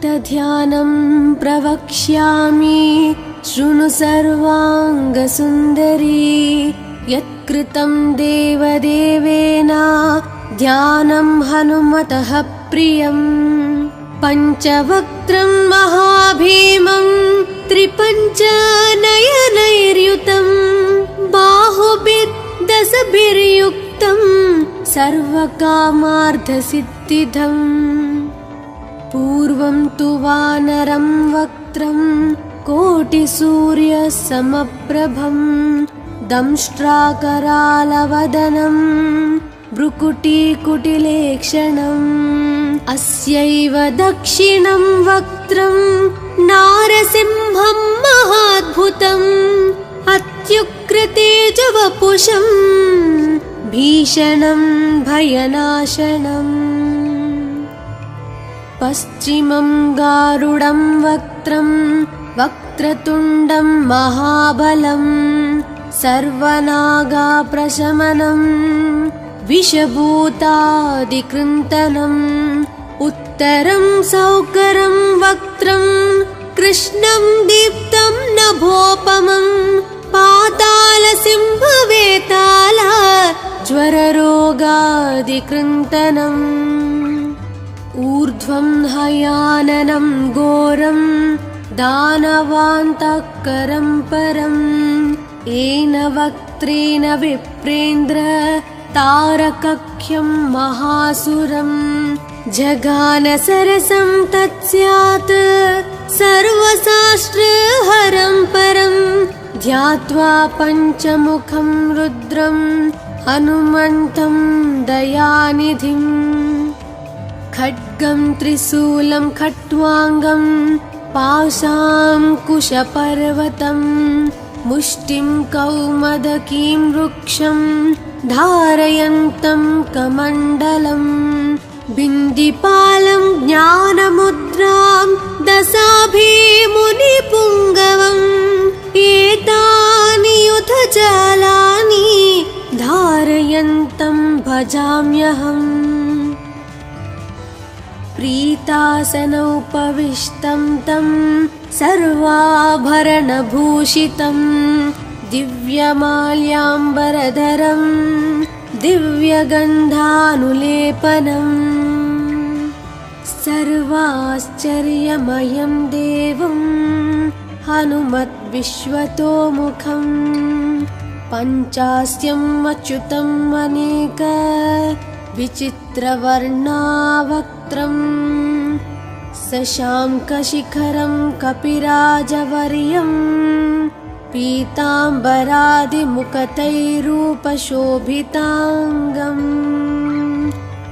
भक्तध्यानं प्रवक्ष्यामि शृणु सर्वाङ्गसुन्दरी यत्कृतं देवदेवेन ध्यानं हनुमतः प्रियम् पञ्चवक्त्रं महाभीमं त्रिपञ्चनयनैर्युतं बाहुभिर्दशभिर्युक्तं सर्वकामार्थसिद्धिदम् पूर्वं तु वानरं वक्त्रं कोटिसूर्यसमप्रभं दंष्ट्राकरालवदनं भ्रुकुटीकुटिलेक्षणम् अस्यैव दक्षिणं वक्त्रं नारसिंहं महाद्भुतम् अत्युग्रतेजवपुषं भीषणं भयनाशनम् पश्चिमं गारुडं वक्त्रं वक्रतुण्डं महाबलं सर्वनागाप्रशमनं विषभूतादिकृन्तनम् उत्तरं सौकरं वक्त्रं कृष्णं दीप्तं नभोपमं पातालसिंहवेताल ज्वररोगादिकृन्तनम् ऊर्ध्वं हयाननं घोरं दानवान्तकरं परम् येन वक्त्रेण विप्रेन्द्र तारकख्यं महासुरम् जगानसरसं तत्स्यात् सर्वशास्त्रहरं परं ध्यात्वा पञ्चमुखं रुद्रं हनुमन्तं दयानिधिम् खड्गं त्रिशूलं खट्वाङ्गं पाशाङ्कुशपर्वतं मुष्टिं कौमदकीं वृक्षं धारयन्तं कमण्डलम् बिन्दिपालं ज्ञानमुद्रां दशाभिमुनिपुङ्गवम् एतानि युधजालानि धारयन्तं भजाम्यहम् प्रीतासनोपविष्टं तं सर्वाभरणभूषितं दिव्यमाल्याम्बरधरं दिव्यगन्धानुलेपनम् सर्वाश्चर्यमयं देवं हनुमद्विश्वतोमुखं पञ्चास्यम् अच्युतम् अनेक विचित्रवर्णावक्त्रं शशाङ्कशिखरं कपिराजवर्यं पीताम्बरादिमुखतैरूपशोभिताङ्गम्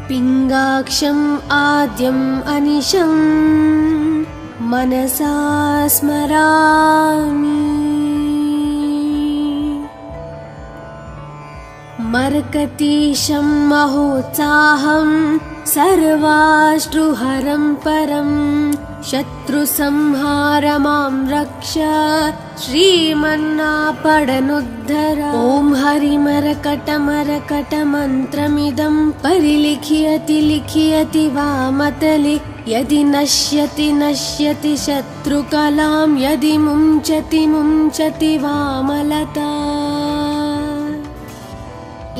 पिङ्गाक्षम् आद्यम् अनिशं मनसा स्मरामि मर्कतीशं महोत्साहं सर्वाश्रुहरं परं शत्रुसंहार मां रक्ष श्रीमन्नापडनुद्धर ॐ हरिमरकटमरकटमन्त्रमिदं परिलिख्यति लिख्यति वामतले यदि नश्यति नश्यति शत्रुकलां यदि मुञ्चति मुञ्चति वामलता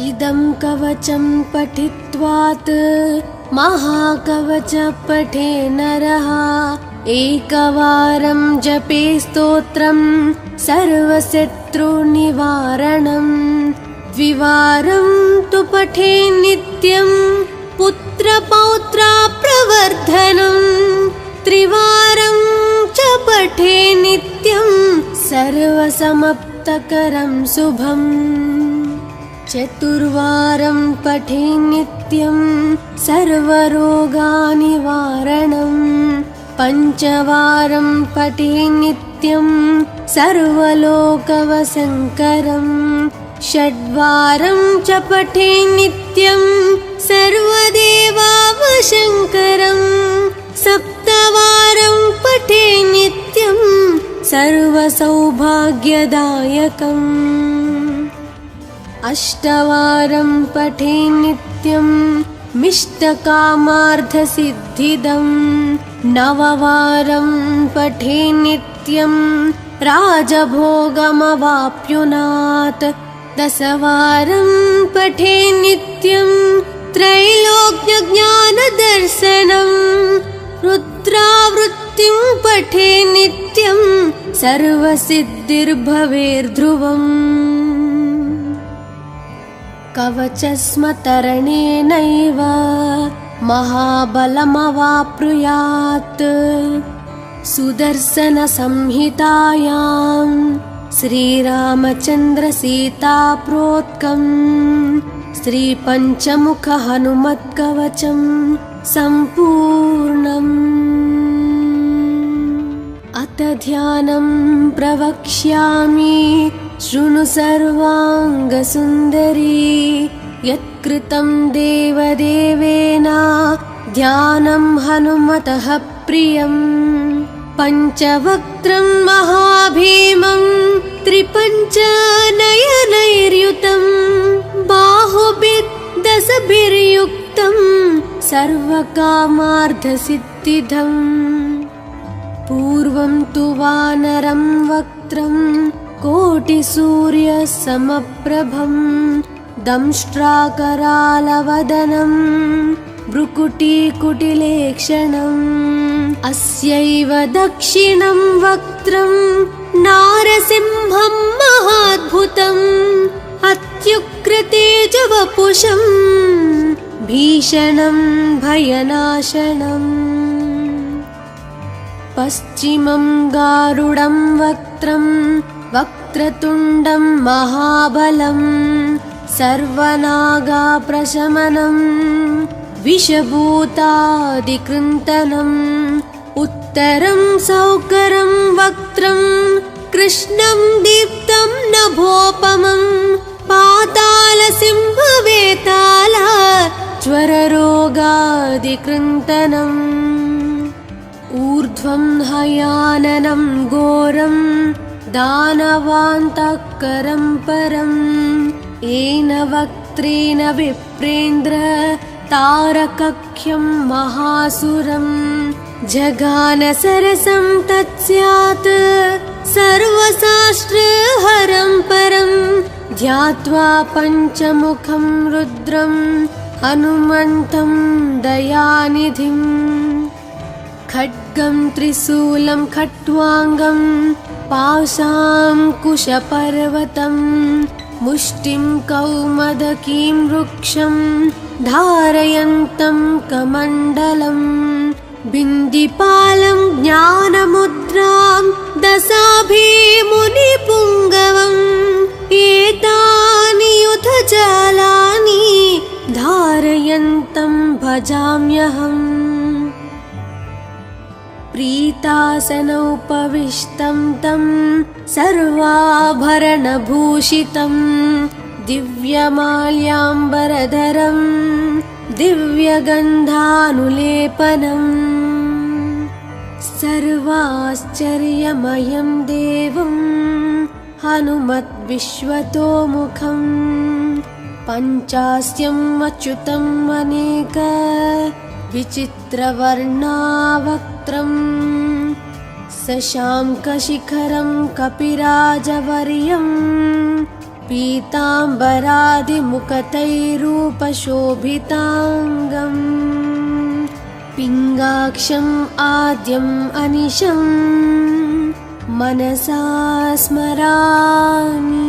इदं कवचं पठित्वात् महाकवच पठे नरः एकवारं जपे स्तोत्रं सर्वशत्रुनिवारणम् द्विवारं तु पठे नित्यं पुत्रपौत्राप्रवर्धनम् त्रिवारं च पठे नित्यं सर्वसमाप्तकरं शुभम् चतुर्वारं पठे नित्यं सर्वरोगनिवारणम् पञ्चवारं पठे नित्यं सर्वलोकवशङ्करम् षड्वारं च पठे नित्यं सर्वदेवावशङ्करम् सप्तवारं पठे नित्यं सर्वसौभाग्यदायकम् अष्टवारं पठे नित्यं मिष्टकामार्थसिद्धिदं नववारं पठे नित्यं राजभोगमवाप्युनात् दशवारं पठे नित्यं त्रैलोक्यज्ञानदर्शनं रुद्रावृत्तिं पठे नित्यं सर्वसिद्धिर्भवेर्ध्रुवम् कवचस्मतरणेनैव महाबलमवाप्नुयात् सुदर्शनसंहितायां श्रीरामचन्द्रसीताप्रोक्तं श्रीपञ्चमुखहनुमत्कवचं सम्पूर्णम् अथ ध्यानं प्रवक्ष्यामि शृणु सर्वाङ्गसुन्दरी यत्कृतं देवदेवेन ध्यानं हनुमतः प्रियं पञ्चवक्त्रं महाभीमं त्रिपञ्चनयनैर्युतं बाहुभिर्दशभिर्युक्तं सर्वकामार्थसिद्धिदम् पूर्वं तु वानरं वक्त्रं कोटिसूर्यसमप्रभं दंष्ट्राकरालवदनं भ्रुकुटीकुटिलेक्षणम् अस्यैव दक्षिणं वक्त्रं नारसिंहं महाद्भुतम् अत्युग्रतेजवपुषं भीषणं भयनाशनम् पश्चिमं गारुडं वक्त्रं वक्रतुण्डं महाबलं सर्वनागाप्रशमनं विषभूतादिकृन्तनम् उत्तरं सौकरं वक्त्रं कृष्णं दीप्तं नभोपमं पातालसिंहवेताल ज्वररोगादिकृन्तनम् ऊर्ध्वं हयाननं घोरं दानवान्तकरं परं येन वक्त्रेण विप्रेन्द्र तारकख्यं महासुरं जगानसरसं तत्स्यात् सर्वशास्त्रहरं परं ध्यात्वा पञ्चमुखं रुद्रं हनुमन्तं दयानिधिम् खड्गं त्रिशूलं खट्वाङ्गं पाशाङ्कुशपर्वतं मुष्टिं कौमदकीं वृक्षं धारयन्तं कमण्डलं बिन्दिपालं ज्ञानमुद्रां दशाभिमुनिपुङ्गवम् एतानि युधजालानि धारयन्तं भजाम्यहम् प्रीतासनोपविष्टं तं सर्वाभरणभूषितं दिव्यमाल्याम्बरधरं दिव्यगन्धानुलेपनं सर्वाश्चर्यमयं देवं हनुमद्विश्वतोमुखं पञ्चास्यम् अच्युतम् अनेक विचित्रवर्णावक्त्रं शशाङ्कशिखरं कपिराजवर्यं पीताम्बरादिमुखतैरूपशोभिताङ्गम् पिङ्गाक्षम् आद्यम् अनिशं मनसा स्मरामि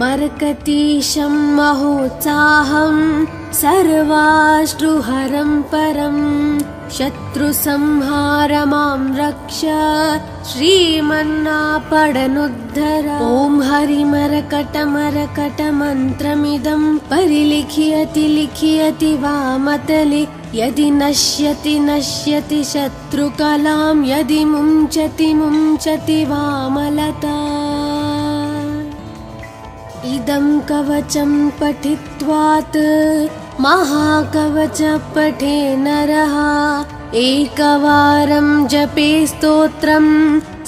मर्कतीशं महोत्साहं सर्वाश्रुहरं परं शत्रुसंहार मां रक्ष श्रीमन्नापडनुद्धर ॐ हरिमरकटमरकटमन्त्रमिदं परिलिख्यति लिख्यति वामतले यदि नश्यति नश्यति शत्रुकलां यदि मुञ्चति मुञ्चति वामलता इदं कवचं पठित्वात् महाकवच पठे नरः एकवारं जपे स्तोत्रं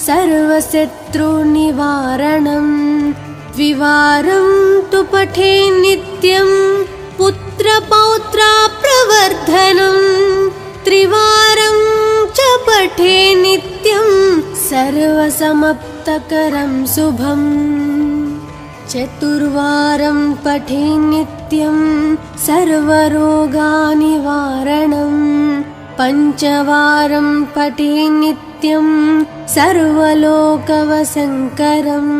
सर्वशत्रुनिवारणं द्विवारं तु पठे नित्यं पुत्रपौत्राप्रवर्धनम् त्रिवारं च पठे नित्यं सर्वसमाप्तकरं शुभम् चतुर्वारं पठे नित्यं सर्वरोगनिवारणम् पञ्चवारं पठे नित्यं सर्वलोकवशङ्करम्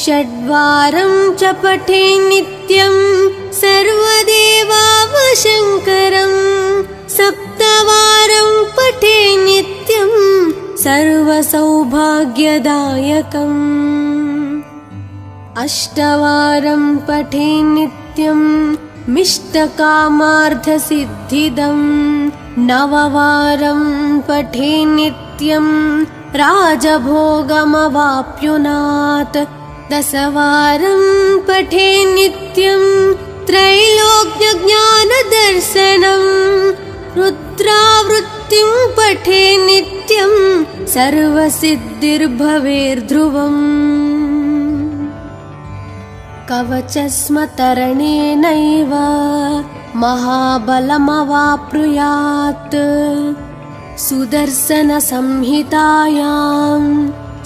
षड्वारं च पठे नित्यं सर्वदेवावशङ्करम् सप्तवारं पठे नित्यं सर्वसौभाग्यदायकम् अष्टवारं पठे नित्यं मिष्टकामार्थसिद्धिदम् नववारं पठे नित्यं राजभोगमवाप्नुयात् दशवारं पठे नित्यं त्रैलोक्यज्ञानदर्शनम् रुद्रावृत्तिं पठे नित्यं सर्वसिद्धिर्भवेर्ध्रुवम् कवचस्मतरणेनैव महाबलमवाप्नुयात् सुदर्शनसंहितायां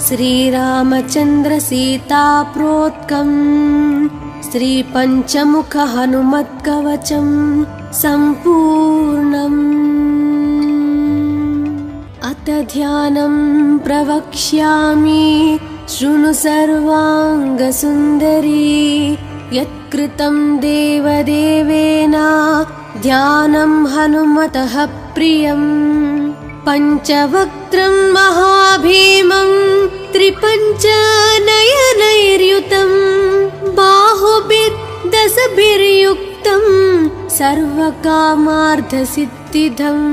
श्रीरामचन्द्रसीताप्रोक्तं श्रीपञ्चमुखहनुमत्कवचं सम्पूर्णम् अथ ध्यानं प्रवक्ष्यामि शृणु सर्वाङ्गसुन्दरी यत्कृतं देवदेवेन ध्यानं हनुमतः प्रियम् पञ्चवक्त्रं महाभीमं त्रिपञ्चनयनैर्युतं बाहुभिर्दशभिर्युक्तं सर्वकामार्थसिद्धिदम्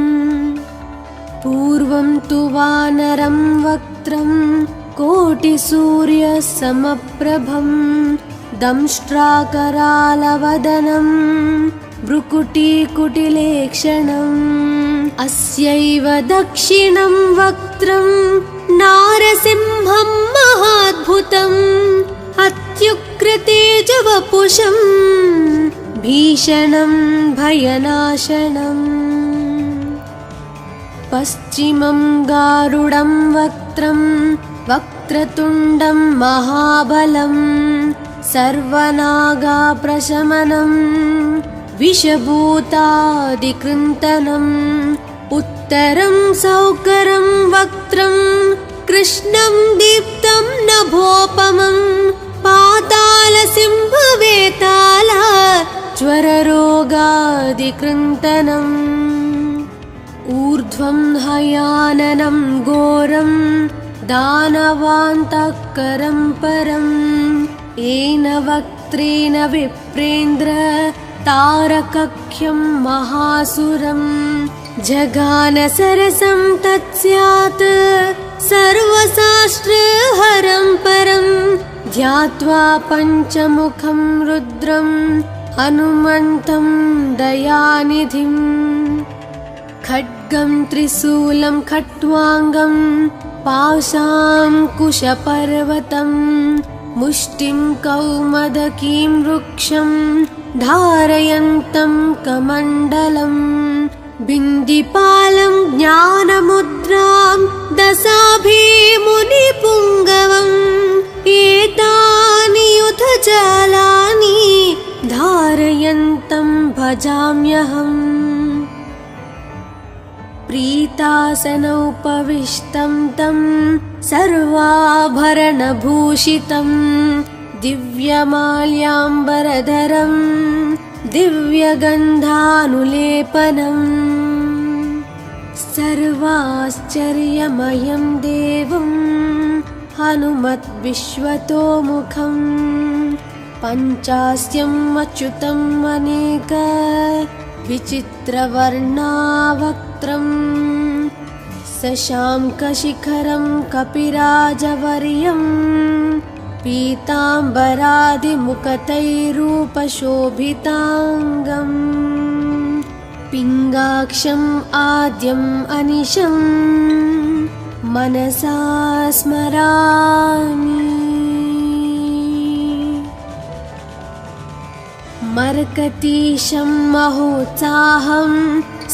पूर्वं तु वानरं वक्त्रं कोटिसूर्यसमप्रभं दंष्ट्राकरालवदनं भ्रुकुटीकुटिलेक्षणम् अस्यैव दक्षिणं वक्त्रं नारसिंहं महाद्भुतम् अत्युग्रतेजवपुषं भीषणं भयनाशनम् पश्चिमं गारुडं वक्त्रं वक्रतुण्डं महाबलं सर्वनागाप्रशमनं विषभूतादिकृन्तनम् उत्तरं सौकरं वक्त्रं कृष्णं दीप्तं नभोपमं पातालसिंहवेताल ज्वररोगादिकृन्तनम् ऊर्ध्वं हयाननं घोरं दानवान्तकरं परं येन वक्त्रेण विप्रेन्द्र तारकख्यं महासुरं जगानसरसं तत्स्यात् सर्वशास्त्रहरं परं ध्यात्वा पञ्चमुखं रुद्रं हनुमन्तं दयानिधिम् खड्गं त्रिशूलं खट्वाङ्गं पाशाङ्कुशपर्वतं मुष्टिं कौमदकीं वृक्षं धारयन्तं कमण्डलम् बिन्दिपालं ज्ञानमुद्रां दशाभिमुनिपुङ्गवम् एतानि युधजालानि धारयन्तं भजाम्यहम् प्रीतासनोपविष्टं तं सर्वाभरणभूषितं दिव्यमाल्याम्बरधरं दिव्यगन्धानुलेपनम् सर्वाश्चर्यमयं देवं हनुमद्विश्वतोमुखं पञ्चास्यम् अच्युतम् अनेक विचित्रवर्णावक्त्रं शशाङ्कशिखरं कपिराजवर्यं पीताम्बरादिमुकुटैरूपशोभिताङ्गम् पिङ्गाक्षम् आद्यम् अनिशं मनसा स्मरामि। मरकतीशं महोत्साहं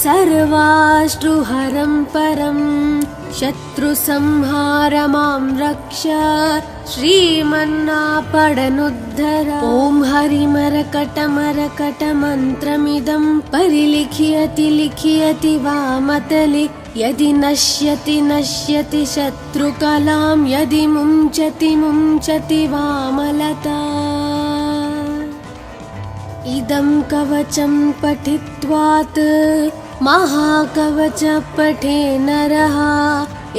सर्वाश्रुहरं परं शत्रुसंहार मां रक्ष श्रीमन्नापडनुद्धर। ॐ हरिमरकटमरकटमन्त्रमिदं परिलिख्यति लिख्यति वामतले यदि नश्यति नश्यति शत्रुकलां यदि मुञ्चति मुञ्चति वामलता। इदं कवचं पठित्वात् महाकवच पठे नरः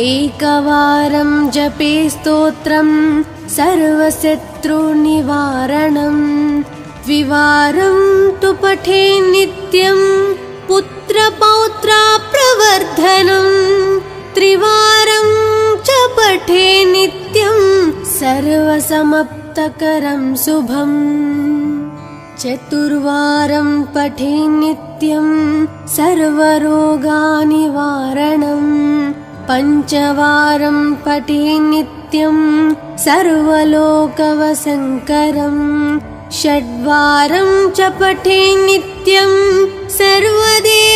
एकवारं जपे स्तोत्रं सर्वशत्रुनिवारणं द्विवारं तु पठे नित्यं पुत्रपौत्रप्रवर्धनं त्रिवारं च पठे नित्यं सर्वसमाप्तकरं शुभम् चतुर्वारं पठे नित्यं सर्वरोगनिवारणं पञ्चवारं पठे नित्यं सर्वलोकवशङ्करं षड्वारं च पठे नित्यं सर्वदेवावशङ्करं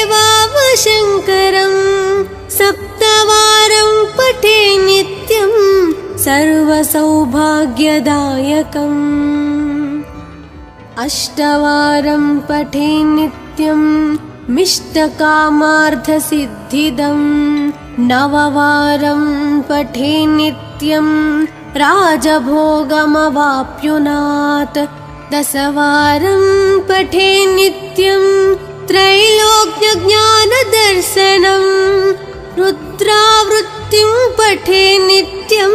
सप्तवारं पठे नित्यं सर्वसौभाग्यदायकम् अष्टवारं पठे नित्यं मिष्टकामार्थसिद्धिदं नववारं पठे नित्यं राजभोगमवाप्नुयात् दशवारं पठे नित्यं त्रैलोक्यज्ञानदर्शनं रुद्रावृत्तिं पठे नित्यं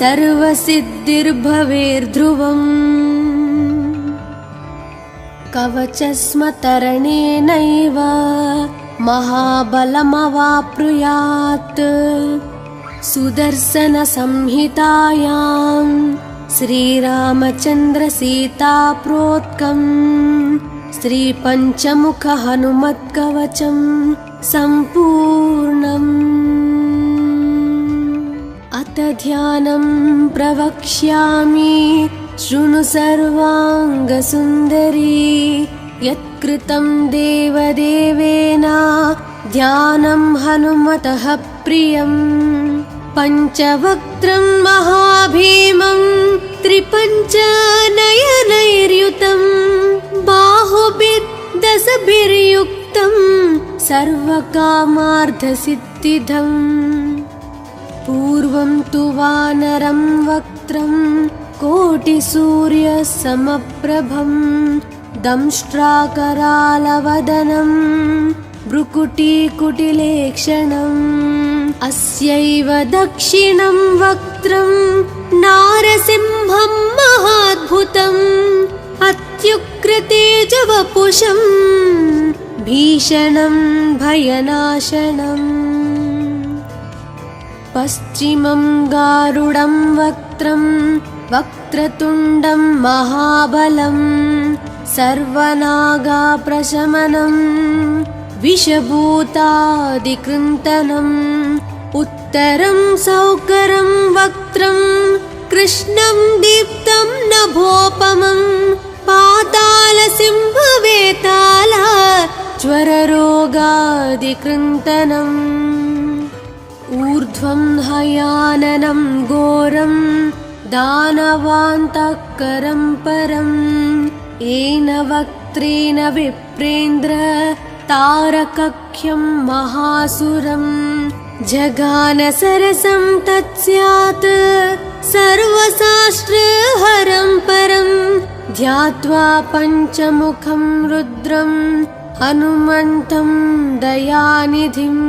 सर्वसिद्धिर्भवेर्ध्रुवम् कवचस्मतरणेनैव महाबलमवाप्नुयात् सुदर्शनसंहितायां श्रीरामचन्द्रसीताप्रोक्तं श्रीपञ्चमुखहनुमत्कवचं सम्पूर्णम्। अथ ध्यानं प्रवक्ष्यामि शृणु सर्वाङ्गसुन्दरी यत्कृतं देवदेवेन ध्यानं हनुमतः प्रियं पञ्चवक्त्रं महाभीमं त्रिपञ्चनयनैर्युतं बाहुभिर्दशभिर्युक्तं सर्वकामार्थसिद्धिदम् पूर्वं तु वानरं वक्त्रं कोटिसूर्यसमप्रभं दंष्ट्राकरालवदनं भ्रुकुटीकुटिलेक्षणम् अस्यैव दक्षिणं वक्त्रं नारसिंहं महाद्भुतम् अत्युग्रतेजवपुषं भीषणं भयनाशनम् पश्चिमं गारुडं वक्त्रं वक्रतुण्डं महाबलं सर्वनागाप्रशमनं विषभूतादिकृन्तनम् उत्तरं सौकरं वक्त्रं कृष्णं दीप्तं नभोपमं पातालसिंहवेताल ज्वररोगादिकृन्तनम् ऊर्ध्वं हयाननं घोरं दानवान्तकरं परं येन वक्त्रेण विप्रेन्द्र तारकख्यं महासुरं जगानसरसं तत्स्यात् सर्वशास्त्रहरं परं ध्यात्वा पञ्चमुखं रुद्रं हनुमन्तं दयानिधिम्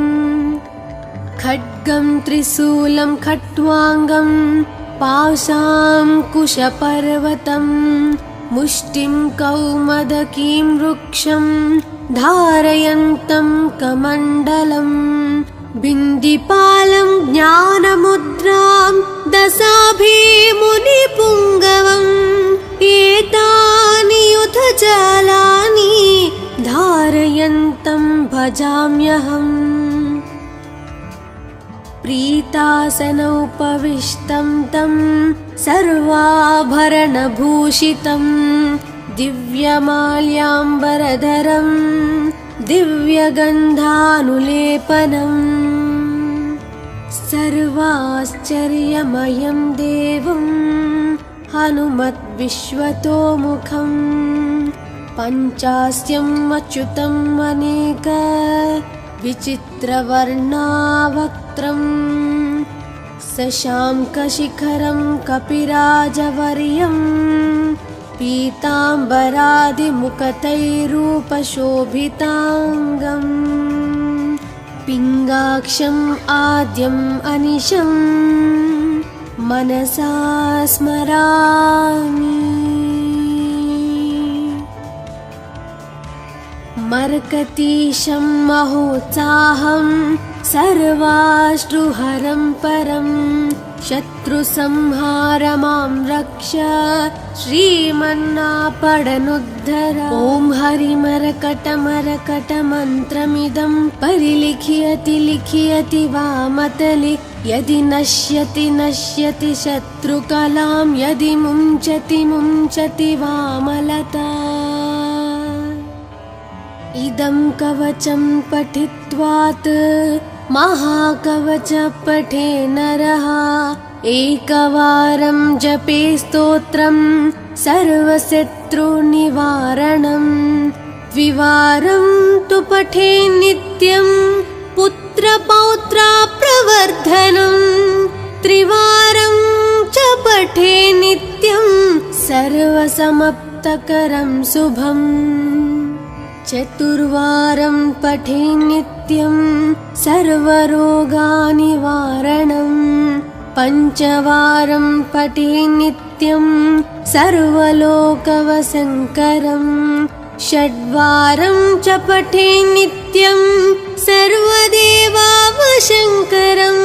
खड्गं त्रिशूलं खट्वाङ्गं पाशाङ्कुशपर्वतं मुष्टिं कौमदकीं वृक्षं धारयन्तं कमण्डलं बिन्दिपालं ज्ञानमुद्रां दशाभिमुनिपुङ्गवम् एतानि युधजालानि धारयन्तं भजाम्यहम् प्रीतासनोपविष्टं तं सर्वाभरणभूषितं दिव्यमाल्याम्बरधरं दिव्यगन्धानुलेपनम् सर्वाश्चर्यमयं देवं हनुमद्विश्वतोमुखम् पञ्चास्यम् अच्युतम् अनेक विचित्रवर्णावक्त्रम् शशाङ्कशिखरं कपिराजवर्यं पीताम्बरादिमुखतैरूपशोभिताङ्गम् पिङ्गाक्षम् आद्यम् अनिशम् मनसा स्मरामि। मर्कतीशं महोत्साहं सर्वाश्रुहरं परं शत्रुसंहार मां रक्ष श्रीमन्नापडनुद्धर। ॐ हरिमरकटमरकटमन्त्रमिदं परिलिख्यति लिख्यति वामतले यदि नश्यति नश्यति शत्रुकलां यदि मुञ्चति मुञ्चति वामलता। इदं कवचं पठित्वात् महाकवच पठे नरः एकवारं जपे स्तोत्रं सर्वशत्रुनिवारणम् द्विवारं तु पठे नित्यं पुत्रपौत्राप्रवर्धनम् त्रिवारं च पठे नित्यं सर्वसमाप्तकरं शुभम् चतुर्वारं पठे नित्यं सर्वरोगनिवारणम् पञ्चवारं पठे नित्यं सर्वलोकवशङ्करम् षड्वारं च पठे नित्यं सर्वदेवावशङ्करम्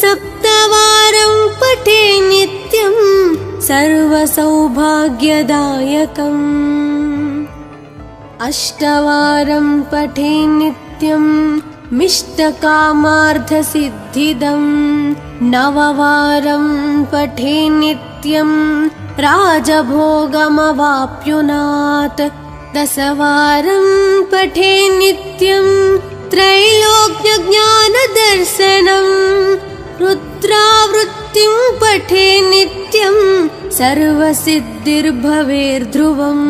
सप्तवारं पठे नित्यं सर्वसौभाग्यदायकम् अष्टवारं पठे नित्यं मिष्टकामार्थसिद्धिदम् नववारं पठे नित्यं राजभोगमवाप्नुयात् दशवारं पठे नित्यं त्रैलोक्यज्ञानदर्शनम् रुद्रावृत्तिं पठे नित्यं सर्वसिद्धिर्भवेर्ध्रुवम्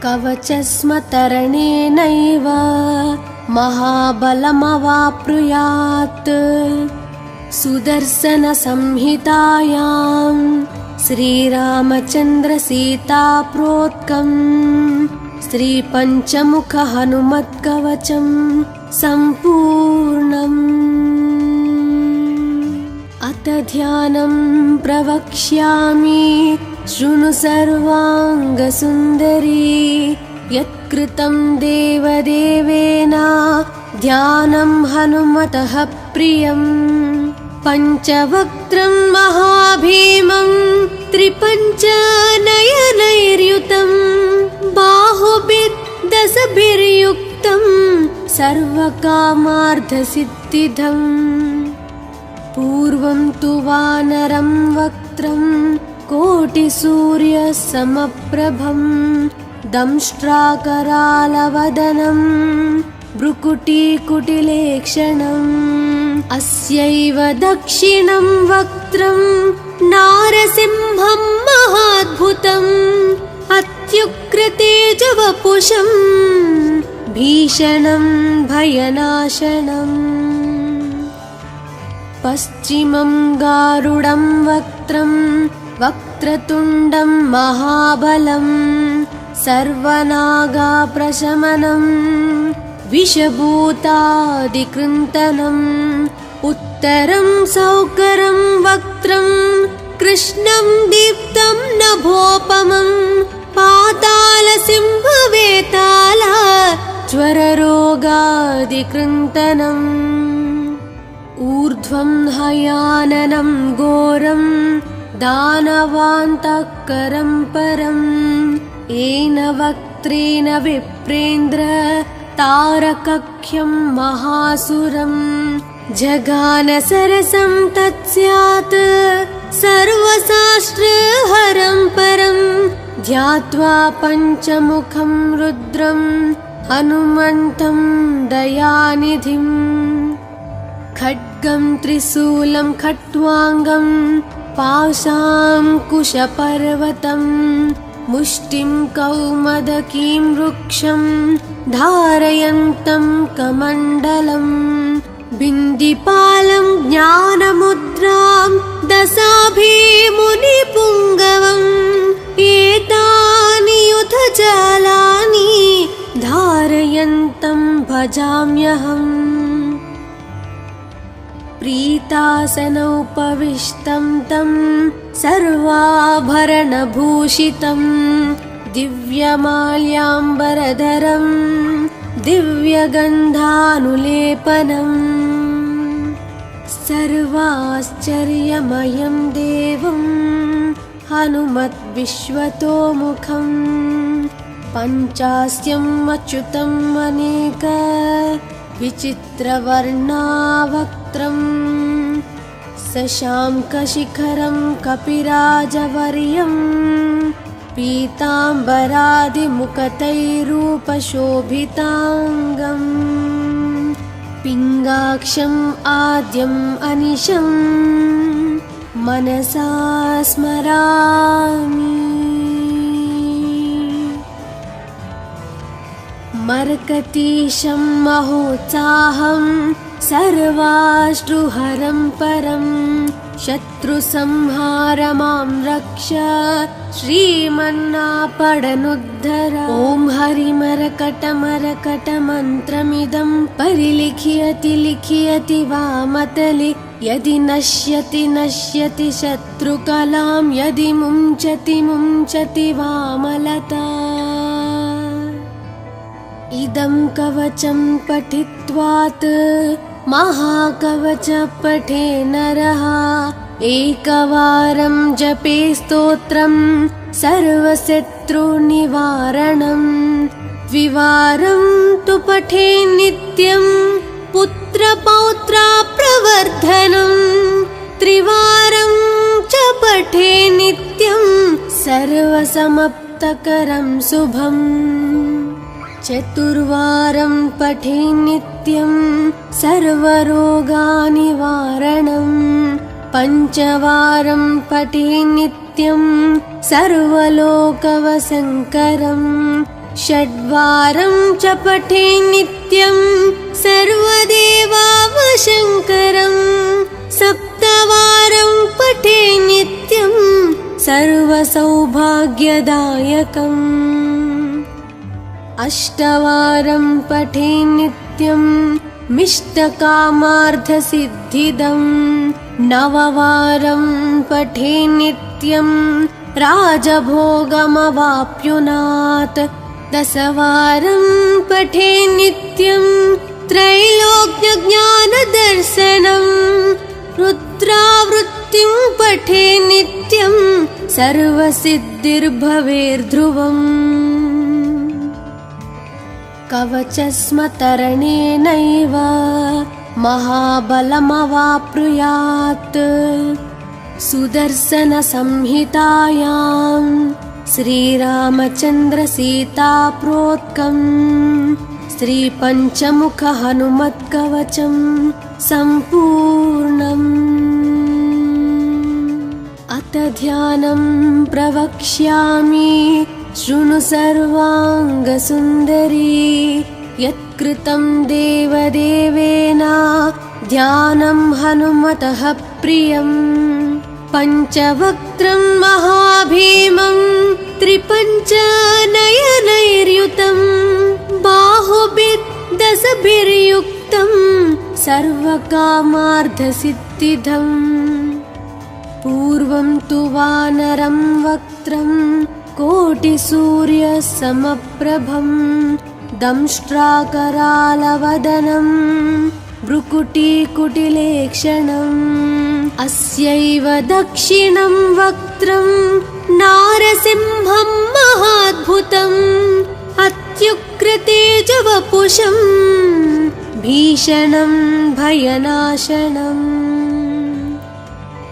कवचस्मतरणेनैव महाबलमवाप्नुयात् सुदर्शनसंहितायां श्रीरामचन्द्रसीताप्रोक्तम् श्रीपञ्चमुखहनुमत्कवचं सम्पूर्णम्। अथ ध्यानं प्रवक्ष्यामि शृणु सर्वाङ्गसुन्दरी यत्कृतं देवदेवेन ध्यानं हनुमतः प्रियम् पञ्चवक्त्रं महाभीमं त्रिपञ्चनयनैर्युतं बाहुभिर्दशभिर्युक्तं सर्वकामार्थसिद्धिदम् पूर्वं तु वानरं वक्त्रं कोटिसूर्यसमप्रभं दंष्ट्राकरालवदनं भ्रुकुटीकुटिलेक्षणम् अस्यैव दक्षिणं वक्त्रं नारसिंहं महाद्भुतम् अत्युग्रतेजवपुषं भीषणं भयनाशनम् पश्चिमं गारुडं वक्त्रं वक्रतुण्डं महाबलं सर्वनागाप्रशमनं विषभूतादिकृन्तनम् उत्तरं सौकरं वक्त्रं कृष्णं दीप्तं नभोपमं पातालसिंहवेताल ज्वररोगादिकृन्तनम् ऊर्ध्वं हयाननं घोरं दानवान्तकरं परम् येन वक्त्रेण विप्रेन्द्र तारकख्यं महासुरम् जगानसरसं तत्स्यात् सर्वशास्त्रहरं परम् ध्यात्वा पञ्चमुखं रुद्रं हनुमन्तं दयानिधिं खड्गं त्रिशूलं खट्वाङ्गं पाशाङ्कुशपर्वतं मुष्टिं कौमदकीं वृक्षं धारयन्तं कमण्डलं बिन्दिपालं ज्ञानमुद्रां दशाभिमुनिपुङ्गवम् एतानि युधजालानि धारयन्तं भजाम्यहम् प्रीतासनोपविष्टं तं सर्वाभरणभूषितं दिव्यमाल्याम्बरधरं दिव्यगन्धानुलेपनम् सर्वाश्चर्यमयं देवं हनुमद्विश्वतोमुखं पञ्चास्यम् अच्युतम् अनेक विचित्रवर्णावक्त्रं शशाङ्कशिखरं कपिराजवर्यं पीताम्बरादिमुकुटैरूपशोभिताङ्गम् पिङ्गाक्षम् आद्यम् अनिशं मनसा स्मरामि मर्कटीशं महोत्साहं सर्वाश्रुहरं परं शत्रुसंहारमां रक्ष श्रीमन्नापडनुद्धर ॐ हरिमरकटमरकटमन्त्रमिदं परिलिख्यति लिख्यति वामतले यदि नश्यति नश्यति शत्रुकलां यदि मुञ्चति मुञ्चति वामलता इदं कवचं पठित्वात् महाकवच पठे नरः एकवारं जपे स्तोत्रं सर्वशत्रुनिवारणं द्विवारं तु पठे नित्यं पुत्रपौत्राप्रवर्धनं त्रिवारं च पठे नित्यं सर्वसमाप्तकरं शुभम् चतुर्वारं पठे नित्यं सर्वरोगनिवारणं पञ्चवारं पठे नित्यं सर्वलोकवशङ्करं षड्वारं च पठे नित्यं सर्वदेवावशङ्करं सप्तवारं पठे नित्यं सर्वसौभाग्यदायकम् अष्टवारं पठे नित्यं मिष्टकामार्थसिद्धिदं नववारं पठे नित्यं राजभोगमवाप्नुयात् दशवारं पठे नित्यं त्रैलोक्यज्ञानदर्शनं रुद्रावृत्तिं पठे नित्यं सर्वसिद्धिर्भवेर्ध्रुवम् कवचस्मतरणेनैव महाबलमवाप्नुयात् सुदर्शनसंहितायां श्रीरामचन्द्रसीताप्रोक्तं श्रीपञ्चमुखहनुमत्कवचं सम्पूर्णम् अथ ध्यानं प्रवक्ष्यामि शृणु सर्वाङ्गसुन्दरी यत्कृतं देवदेवेन ध्यानं हनुमतः प्रियं पञ्चवक्त्रं महाभीमं त्रिपञ्चनयनैर्युतं बाहुभिर्दशभिर्युक्तं सर्वकामार्थसिद्धिदम् पूर्वं तु वानरं वक्त्रं कोटिसूर्यसमप्रभं दंष्ट्राकरालवदनं भ्रुकुटीकुटिलेक्षणम् अस्यैव दक्षिणं वक्त्रं नारसिंहं महाद्भुतम् अत्युग्रतेजवपुषं भीषणं भयनाशनम्